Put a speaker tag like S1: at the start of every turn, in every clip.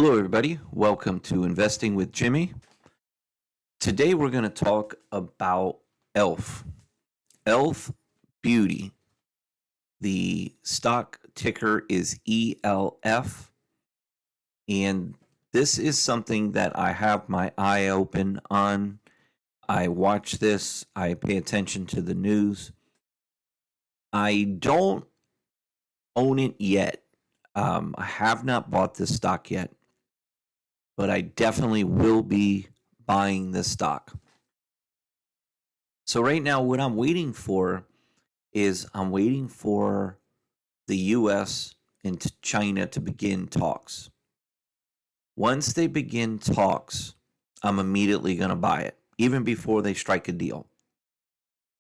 S1: Hello, everybody. Welcome to Investing with Jimmy. Today, we're going to talk about ELF. ELF Beauty. The stock ticker is ELF. And this is something that I have my eye open on. I watch this, I pay attention to the news. I don't own it yet. I have not bought this stock yet, but I definitely will be buying this stock. So right now, what I'm waiting for is I'm waiting for the U.S. and China to begin talks. Once they begin talks, I'm immediately going to buy it, even before they strike a deal.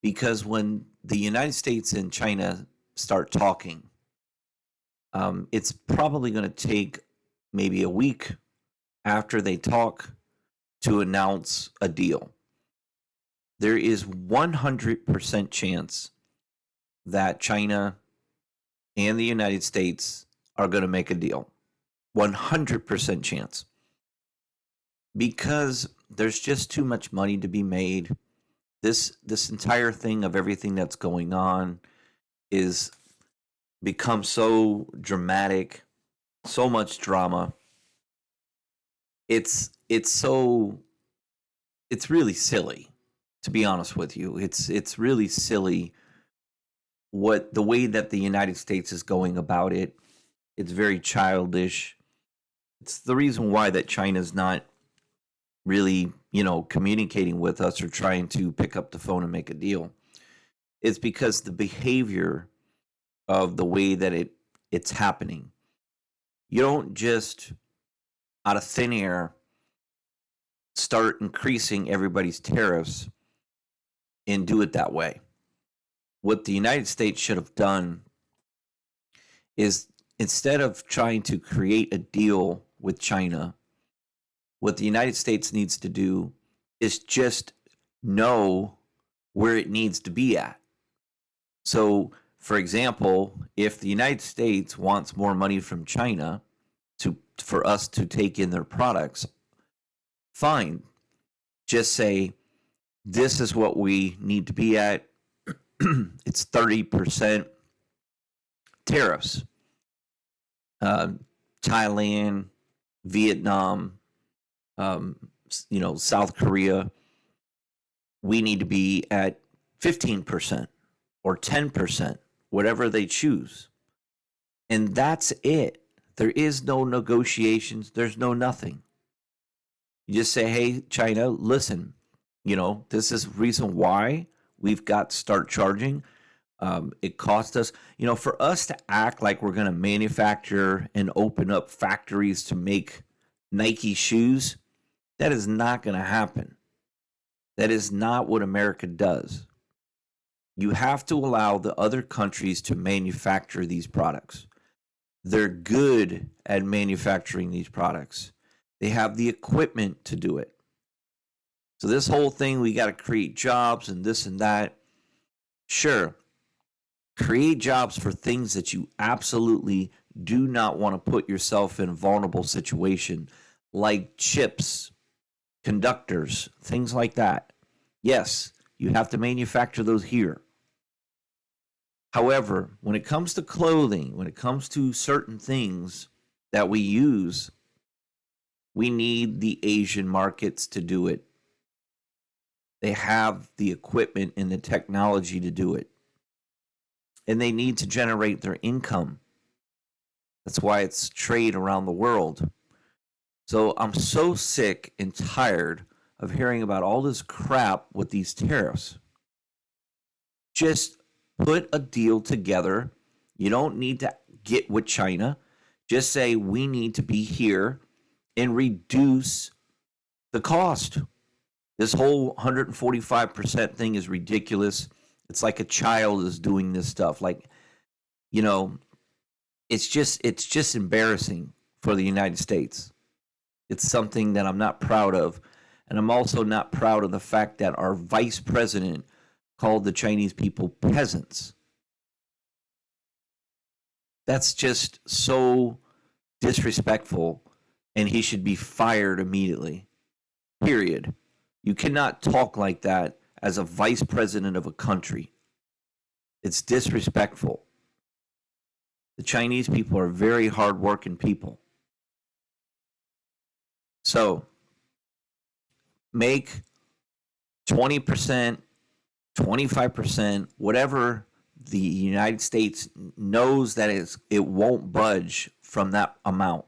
S1: Because when the United States and China start talking, it's probably going to take maybe a week after they talk to announce a deal. There is 100% chance that China and the United States are going to make a deal. 100% chance. Because there's just too much money to be made. This entire thing of everything that's going on is become so dramatic, so much drama. It's really silly, to be honest with you. It's really silly what the way that the United States is going about it. It's very childish. It's the reason why that China's not really, communicating with us or trying to pick up the phone and make a deal. It's because the behavior of the way that it's happening. You don't just out of thin air start increasing everybody's tariffs and do it that way. What the United States should have done is instead of trying to create a deal with China, what the United States needs to do is just know where it needs to be at. So, for example, if the United States wants more money from China for us to take in their products, fine. Just say, this is what we need to be at. It's 30% tariffs. Thailand, Vietnam, South Korea, we need to be at 15% or 10%, whatever they choose. And that's it. There is no negotiations. There's no nothing. You just say, hey, China, listen, this is the reason why we've got to start charging. It cost us, for us to act like we're going to manufacture and open up factories to make Nike shoes. That is not going to happen. That is not what America does. You have to allow the other countries to manufacture these products. They're good at manufacturing these products. They have the equipment to do it. So this whole thing, we got to create jobs and this and that. Sure, create jobs for things that you absolutely do not want to put yourself in a vulnerable situation, like chips, conductors, things like that. Yes, you have to manufacture those here. However, when it comes to clothing, when it comes to certain things that we use, we need the Asian markets to do it. They have the equipment and the technology to do it. And they need to generate their income. That's why it's trade around the world. So I'm so sick and tired of hearing about all this crap with these tariffs. Just put a deal together. You don't need to get with China. Just say we need to be here and reduce the cost. This whole 145% thing is ridiculous. It's like a child is doing this stuff. It's just embarrassing for the United States. It's something that I'm not proud of. And I'm also not proud of the fact that our vice president called the Chinese people peasants. That's just so disrespectful and he should be fired immediately. Period. You cannot talk like that as a vice president of a country. It's disrespectful. The Chinese people are very hardworking people. So make 20%, 25%, whatever the United States knows that it won't budge from that amount.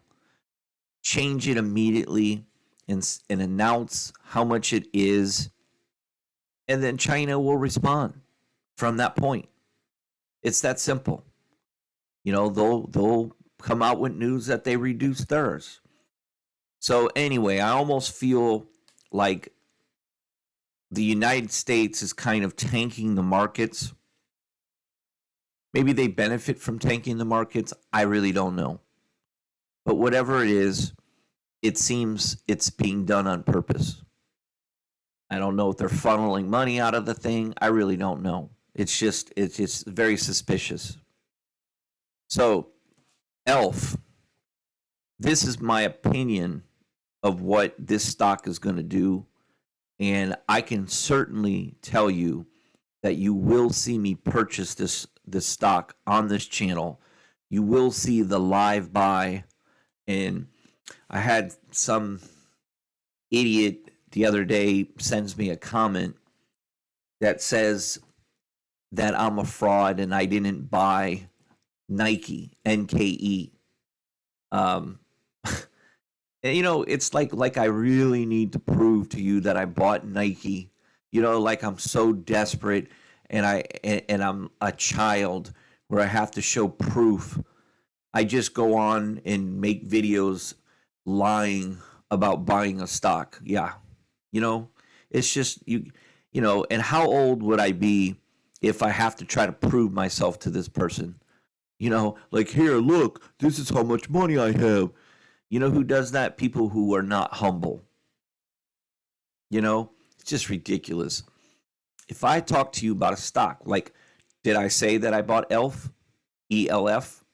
S1: Change it immediately and announce how much it is, and then China will respond from that point. It's that simple. You know, they'll come out with news that they reduced theirs. So anyway, I almost feel like the United States is kind of tanking the markets. Maybe they benefit from tanking the markets. I really don't know. But whatever it is, it seems it's being done on purpose. I don't know if they're funneling money out of the thing. I really don't know. It's just very suspicious. So, ELF, this is my opinion of what this stock is going to do. And I can certainly tell you that you will see me purchase this stock on this channel. You will see the live buy. And I had some idiot the other day sends me a comment that says that I'm a fraud and I didn't buy Nike, NKE. And, you know, it's like I really need to prove to you that I bought Nike. You know, like I'm so desperate and I'm a child where I have to show proof. I just go on and make videos lying about buying a stock. Yeah. You know, it's just you know, and how old would I be if I have to try to prove myself to this person? You know, like, here, look, this is how much money I have. You know who does that? People who are not humble. You know, it's just ridiculous. If I talk to you about a stock, like, did I say that I bought ELF? ELF?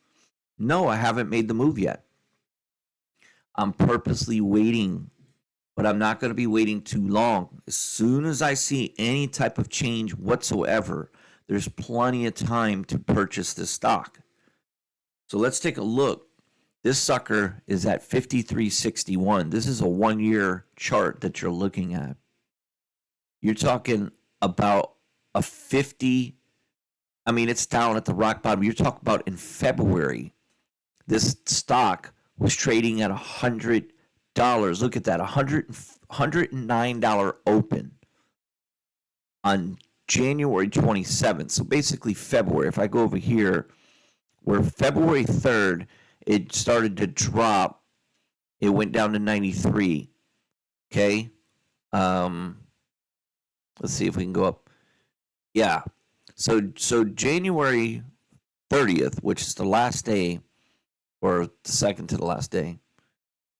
S1: No, I haven't made the move yet. I'm purposely waiting, but I'm not going to be waiting too long. As soon as I see any type of change whatsoever, there's plenty of time to purchase this stock. So let's take a look. This sucker is at 53.61. This is a 1-year chart that you're looking at. You're talking about a 50. I mean, it's down at the rock bottom. You're talking about in February, this stock was trading at $100. Look at that, $109 open on January 27th. So basically February. If I go over here, where February 3rd, it started to drop. It went down to 93. Okay. Let's see if we can go up. Yeah. So January 30th, which is the last day, or the second to the last day,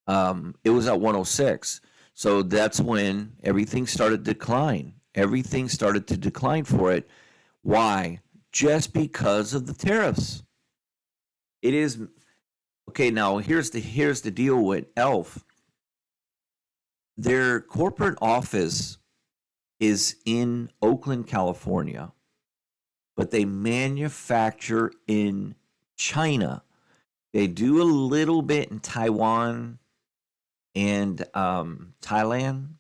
S1: it was at 106. So that's when everything started to decline. Everything started to decline for it. Why? Just because of the tariffs. It is okay. Now here's the deal with ELF. Their corporate office is in Oakland, California, but they manufacture in China. They do a little bit in Taiwan and Thailand.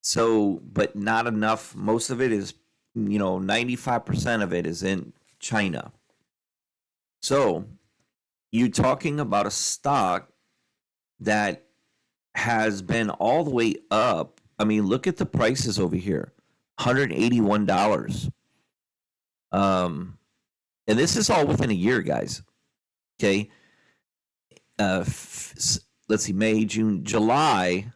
S1: So, but not enough. Most of it is, 95% of it is in China. So, you're talking about a stock that has been all the way up. I mean, look at the prices over here, $181. And this is all within a year, guys. Okay. Let's see, May, June, July.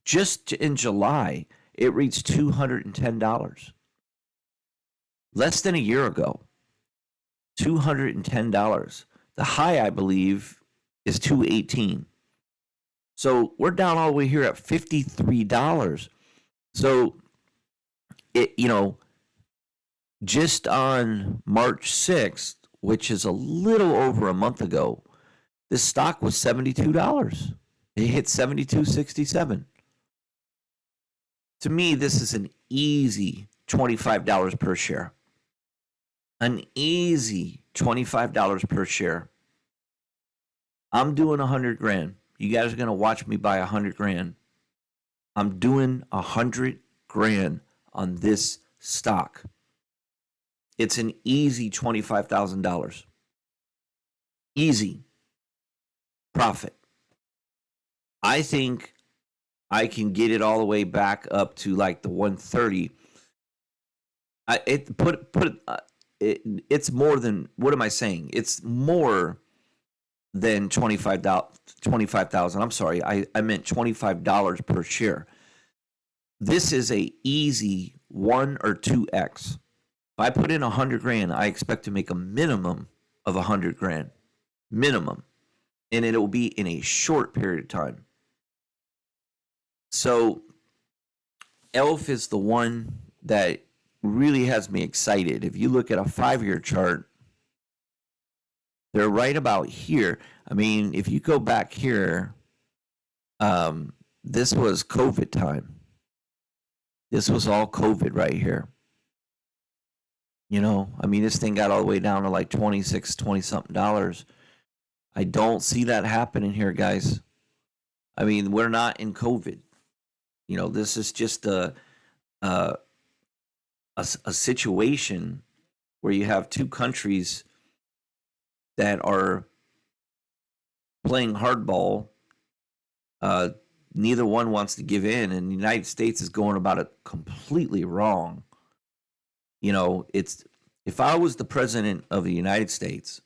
S1: Just in July, it reached $210. Less than a year ago. $210. The high, I believe, is $218. So we're down all the way here at $53. So just on March 6th, which is a little over a month ago, this stock was $72. It hit 72.67. To me, this is an easy $25 per share. An easy $25 per share. I'm doing 100 grand. You guys are going to watch me buy 100 grand. I'm doing 100 grand on this stock. It's an easy $25,000. Easy profit. I think I can get it all the way back up to like the 130. It's more than, what am I saying? It's more than 25,000. I'm sorry, I meant $25 per share. This is a easy 1 or 2x. If I put in 100 grand, I expect to make a minimum of 100 grand. Minimum. And it will be in a short period of time. So ELF is the one that really has me excited. If you look at a 5-year chart, they're right about here. I mean, if you go back here, this was COVID time. This was all COVID right here. You know, I mean, this thing got all the way down to like 20 something dollars. I don't see that happening here, guys. I mean, we're not in COVID. You know, this is just a situation where you have two countries that are playing hardball. Neither one wants to give in, and the United States is going about it completely wrong. You know, it's, if I was the president of the United States,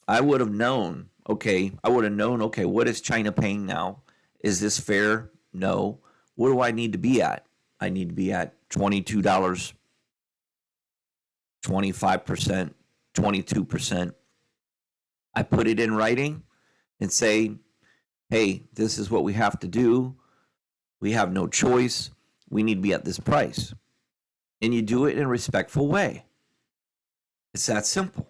S1: I would have known, okay, what is China paying now? Is this fair? No. What do I need to be at? I need to be at $22, 25%, 22%. I put it in writing and say, hey, this is what we have to do. We have no choice. We need to be at this price. And you do it in a respectful way. It's that simple.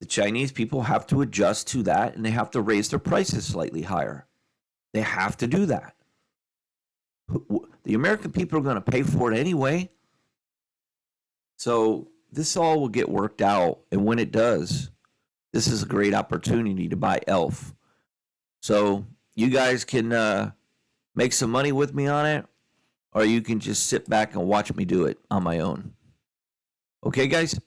S1: The Chinese people have to adjust to that, and they have to raise their prices slightly higher. They have to do that. The American people are going to pay for it anyway. So this all will get worked out. And when it does, this is a great opportunity to buy ELF. So you guys can make some money with me on it, or you can just sit back and watch me do it on my own. Okay, guys?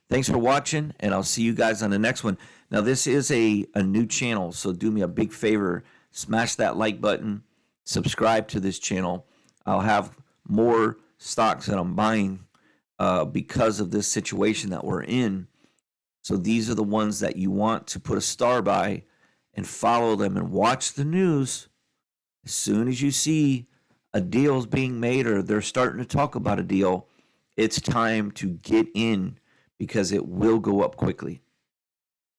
S1: Thanks for watching, and I'll see you guys on the next one. Now, this is a new channel, so do me a big favor. Smash that like button. Subscribe to this channel. I'll have more stocks that I'm buying because of this situation that we're in. So these are the ones that you want to put a star by and follow them and watch the news. As soon as you see a deal's being made or they're starting to talk about a deal, it's time to get in because it will go up quickly.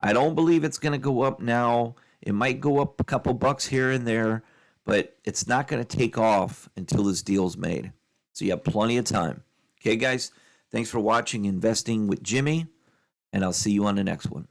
S1: I don't believe it's going to go up now. It might go up a couple bucks here and there, but it's not going to take off until this deal's made. So you have plenty of time. Okay, guys? Thanks for watching Investing with Jimmy, and I'll see you on the next one.